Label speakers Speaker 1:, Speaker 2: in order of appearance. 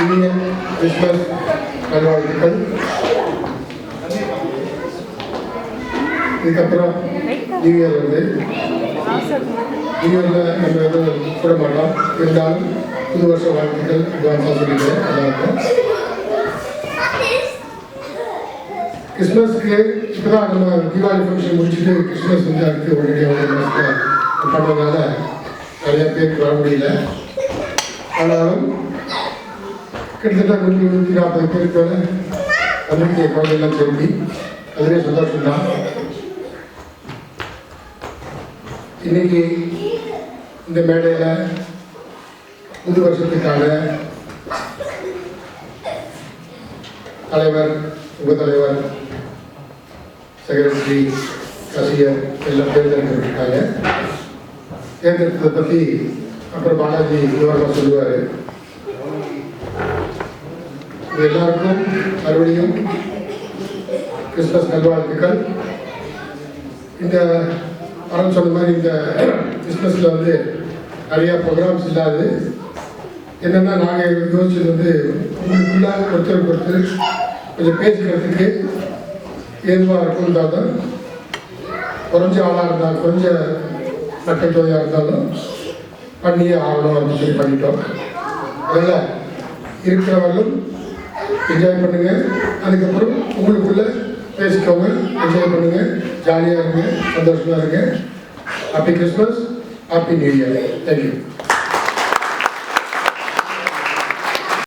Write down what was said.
Speaker 1: இனிய கிறிஸ்மஸ் நல்வாழ்த்துக்கள். இதுக்கப்புறம் நியூ இயர் வருது. நியூ இயரில் நம்ம எதுவும் கூட மாட்டோம், இருந்தாலும் புது வருஷ வாழ்த்துக்கள் அட்வான்ஸாக சொல்லிக்கிறேன் எல்லாருக்கும். கிறிஸ்மஸ்க்கு இப்போ தான் நம்ம தீபாவளி ஃபங்க்ஷன் முடிச்சுட்டு கிறிஸ்மஸ் வந்து அடுத்து உடனடியாக ஒரு மாதத்தில் பண்ணதுனால நிறையா பேருக்கு வர முடியல. ஆனாலும் கிட்டத்தட்ட 140 பேருக்கு மேலே நம்பிக்கை குழந்தைலாம் சொல்லி அதுவே சந்தோஷம்தான். இன்னைக்கு இந்த மேடையில் புது வருஷத்துக்கான தலைவர், உபத்தலைவர், செக்ரட்டரி, கசியர் எல்லாம் தேர்ந்தெடுக்கப்பட்டிருக்காங்க. தேர்ந்தெடுத்ததை பற்றி அப்புறம் பாலாஜி விவரமாக சொல்லுவார். இது எல்லாருக்கும் மறுபடியும் கிறிஸ்மஸ் நல்வாழ்த்துக்கள். இந்த படம் சொன்ன மாதிரி இந்த கிறிஸ்மஸில் வந்து நிறையா ப்ரோக்ராம்ஸ் இல்லாது என்னென்னா நாங்கள் யோசிச்சது வந்து உங்களுக்குள்ளாக ஒருத்தர் கொஞ்சம் பேசிக்கிறதுக்கு ஏதுவாக இருக்கும். தான் குறைஞ்ச ஆளாக இருந்தாலும் குறைஞ்ச மக்கள் தொகையாக இருந்தாலும் பண்ணியே ஆகணும் அப்படின்னு சொல்லி பண்ணிட்டோம். அதனால் இருக்கிறவர்களும் என்ஜாய் பண்ணுங்கள். அதுக்கப்புறம் உங்களுக்குள்ளே பேசிக்கோங்க, என்ஜாய் பண்ணுங்கள், ஜாலியாக இருங்க, சந்தோஷமாக இருங்க. Happy Christmas, happy new year. Thank you.